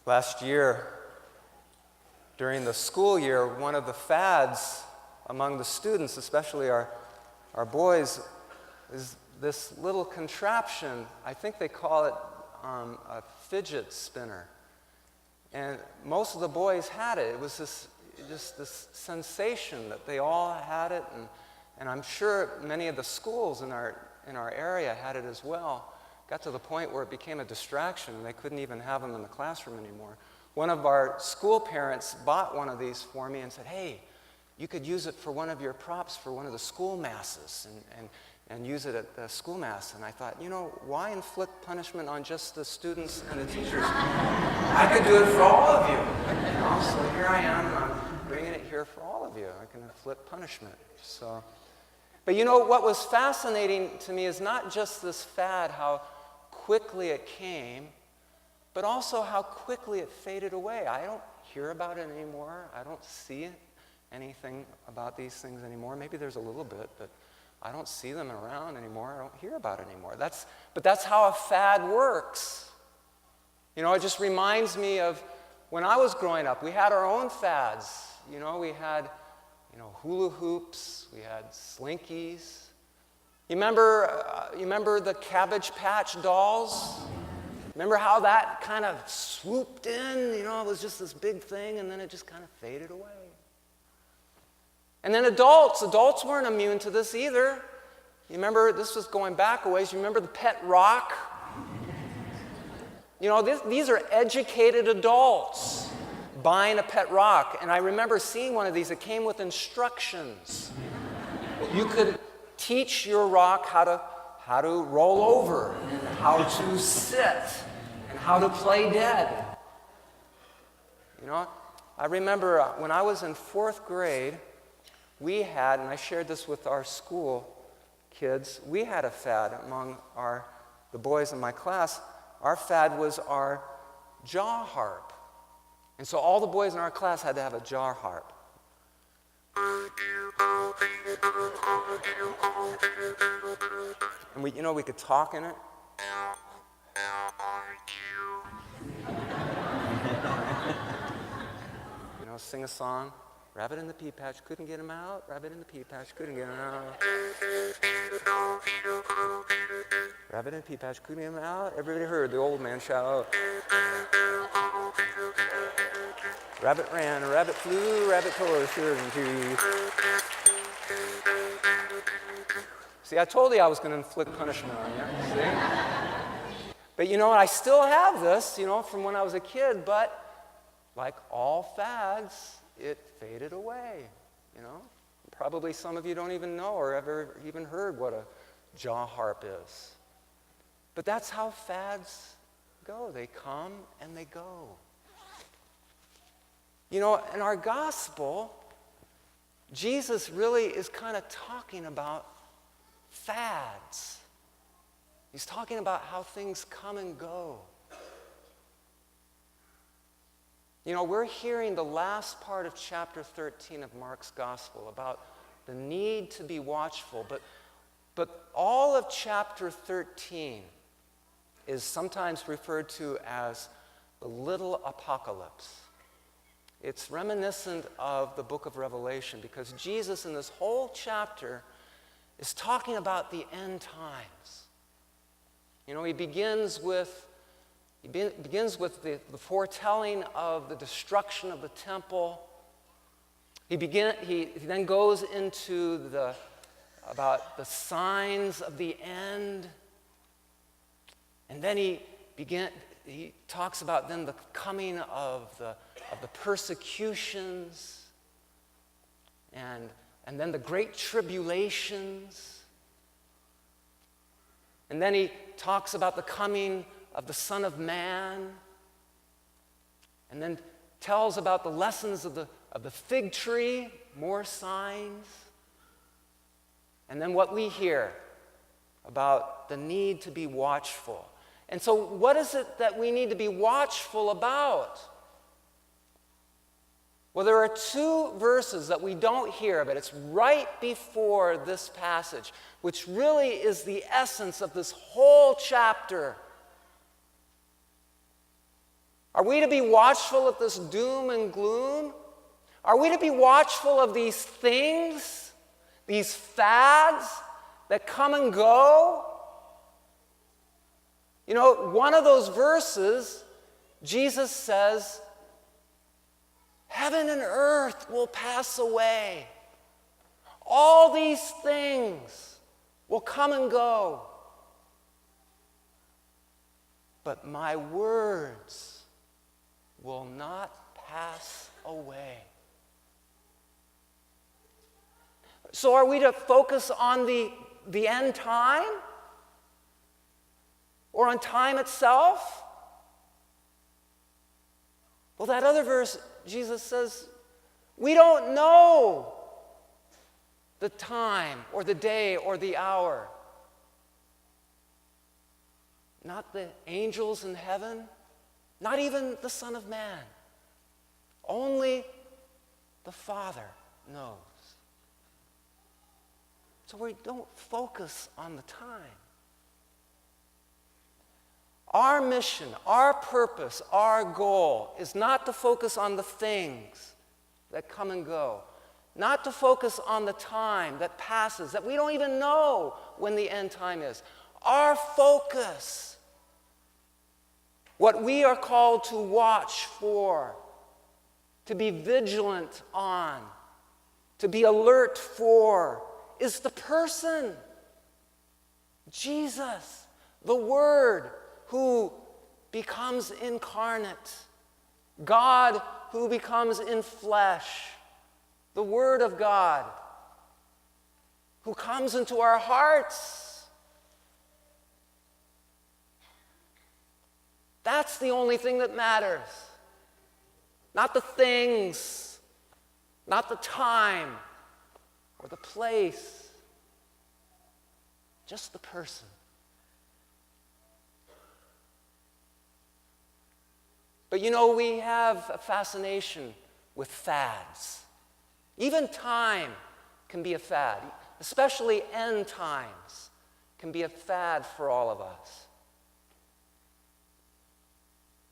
Last year, during the school year, one of the fads among the students, especially our boys, is this little contraption. I think they call it a fidget spinner. And most of the boys had it. It was just this sensation that they all had it, and I'm sure many of the schools in our area had it as well. Got to the point where it became a distraction, and they couldn't even have them in the classroom anymore. One of our school parents bought one of these for me and said, "Hey, you could use it for one of your props for one of the school masses and use it at the school mass." And I thought, why inflict punishment on just the students and the teachers? I could do it for all of you. So here I am, and I'm bringing it here for all of you. I can inflict punishment. But what was fascinating to me is not just this fad, how quickly it came, but also how quickly it faded away. I don't hear about it anymore. I don't see anything about these things anymore. Maybe there's a little bit, but I don't see them around anymore. I don't hear about it anymore. But that's how a fad works. It just reminds me of when I was growing up. We had our own fads. We had hula hoops. We had slinkies. You remember the Cabbage Patch dolls? Remember how that kind of swooped in? It was just this big thing, and then it just kind of faded away. And then adults weren't immune to this either. You remember, this was going back a ways. You remember the pet rock? These are educated adults buying a pet rock. And I remember seeing one of these. It came with instructions. You could teach your rock how to roll over, and how to sit, and how to play dead. I remember when I was in 4th grade, we had, and I shared this with our school kids, we had a fad among the boys in my class. Our fad was our jaw harp. And so all the boys in our class had to have a jaw harp. And we could talk in it. Sing a song. Rabbit in the pea patch couldn't get him out. Rabbit in the pea patch couldn't get him out. Rabbit in the pea patch couldn't get him out. Everybody heard the old man shout out. Rabbit ran, a rabbit flew, rabbit tore his shirt in two. See, I told you I was going to inflict punishment on you. See? But I still have this, from when I was a kid, but like all fads, it faded away, Probably some of you don't even know or ever even heard what a jaw harp is. But that's how fads go. They come and they go. In our gospel, Jesus really is kind of talking about fads. He's talking about how things come and go. We're hearing the last part of chapter 13 of Mark's gospel about the need to be watchful, but all of chapter 13 is sometimes referred to as the little apocalypse. It's reminiscent of the book of Revelation because Jesus in this whole chapter is talking about the end times. He begins with the foretelling of the destruction of the temple. He then goes into about the signs of the end. And then he talks about then the coming of the persecutions and then the great tribulations. And then he talks about the coming of the Son of Man, and then tells about the lessons of the fig tree, more signs, and then what we hear about the need to be watchful. And so what is it that we need to be watchful about? Well, there are two verses that we don't hear, but it's right before this passage, which really is the essence of this whole chapter. Are we to be watchful of this doom and gloom? Are we to be watchful of these things, these fads that come and go? You know, one of those verses, Jesus says, heaven and earth will pass away. All these things will come and go. But my words will not pass away. So are we to focus on the end time? Or on time itself? Well, that other verse, Jesus says, we don't know the time or the day or the hour. Not the angels in heaven, not even the Son of Man. Only the Father knows. So we don't focus on the time. Our mission, our purpose, our goal is not to focus on the things that come and go, not to focus on the time that passes, that we don't even know when the end time is. Our focus, what we are called to watch for, to be vigilant on, to be alert for, is the person, Jesus, the Word, who becomes incarnate, God who becomes in flesh, the Word of God who comes into our hearts. That's the only thing that matters. Not the things, not the time or the place, just the person. But you know, we have a fascination with fads. Even time can be a fad, especially end times can be a fad for all of us.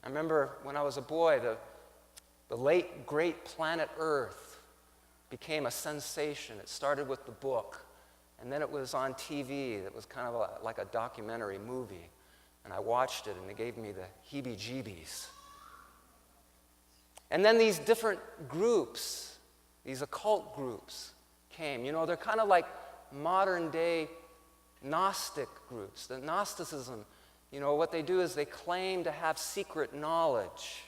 I remember when I was a boy, the late great planet Earth became a sensation. It started with the book, and then it was on TV. It was kind of like a documentary movie, and I watched it, and it gave me the heebie-jeebies. And then these different groups, these occult groups came. You know, they're kind of like modern-day Gnostic groups. The Gnosticism, you know, what they do is they claim to have secret knowledge.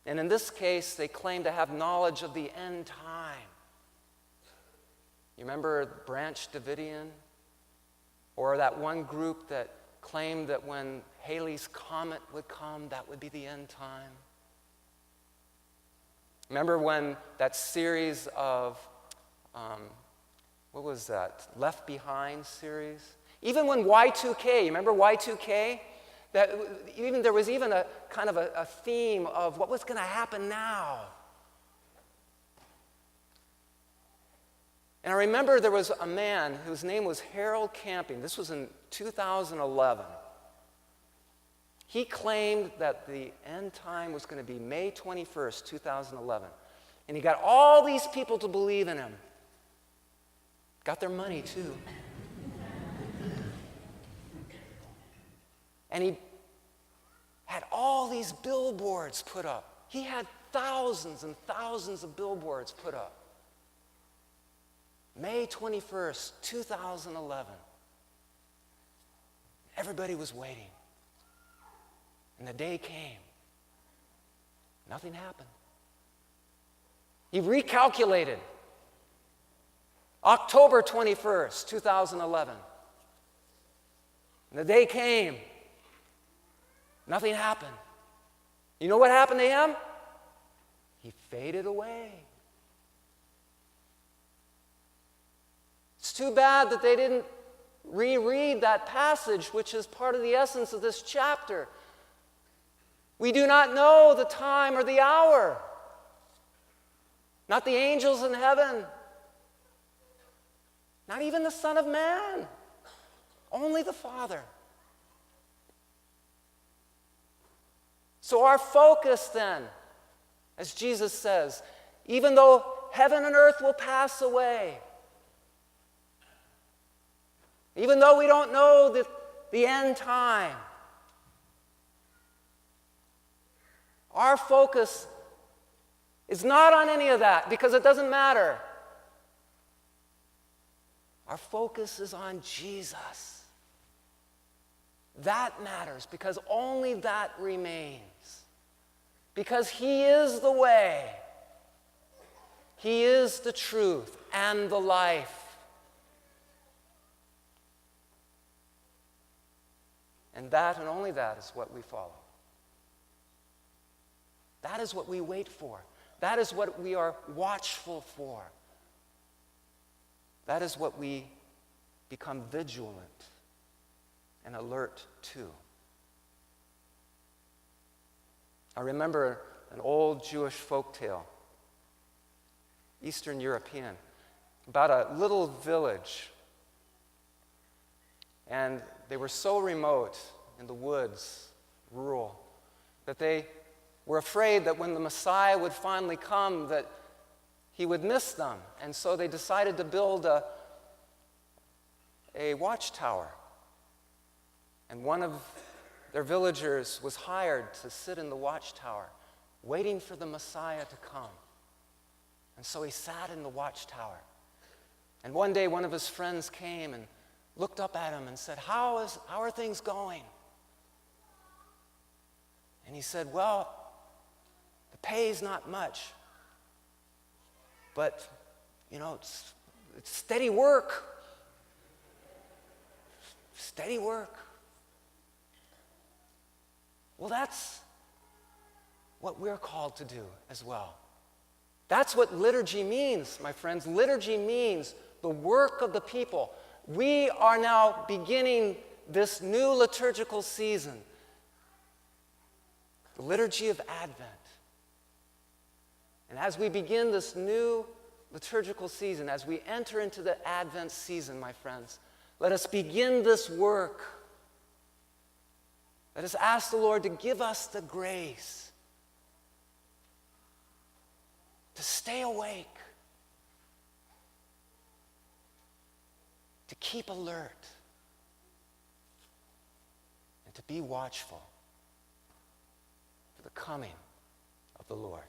And in this case, they claim to have knowledge of the end time. You remember Branch Davidian? Or that one group that claimed that when Halley's Comet would come, that would be the end time. Remember when that series of, what was that, Left Behind series? Even when Y2K, you remember Y2K? There was even a kind of a theme of what was going to happen now. And I remember there was a man whose name was Harold Camping. This was in 2011. He claimed that the end time was going to be May 21st, 2011. And he got all these people to believe in him. Got their money, too. And he had all these billboards put up. He had thousands and thousands of billboards put up. May 21st, 2011. Everybody was waiting. And the day came. Nothing happened. He recalculated. October 21st, 2011. And the day came. Nothing happened. You know what happened to him? He faded away. It's too bad that they didn't reread that passage, which is part of the essence of this chapter. We do not know the time or the hour. not the angels in heaven, not even the Son of Man, only the Father. So our focus then, as Jesus says, even though heaven and earth will pass away, even though we don't know the end time, our focus is not on any of that because it doesn't matter. Our focus is on Jesus. That matters because only that remains. Because He is the way, He is the truth and the life. And that and only that is what we follow. That is what we wait for. That is what we are watchful for. That is what we become vigilant and alert to. I remember an old Jewish folk tale, Eastern European, about a little village. And they were so remote in the woods, rural, that they were afraid that when the Messiah would finally come, that He would miss them. And so they decided to build a watchtower. And one of their villagers was hired to sit in the watchtower, waiting for the Messiah to come. And so he sat in the watchtower. And one day one of his friends came and looked up at him and said, How are things going? And he said, well, the pay's not much, but, it's steady work. Steady work. Well, that's what we're called to do as well. That's what liturgy means, my friends. Liturgy means the work of the people. We are now beginning this new liturgical season, the liturgy of Advent. And as we begin this new liturgical season, as we enter into the Advent season, my friends, let us begin this work. Let us ask the Lord to give us the grace to stay awake, to keep alert, and to be watchful for the coming of the Lord.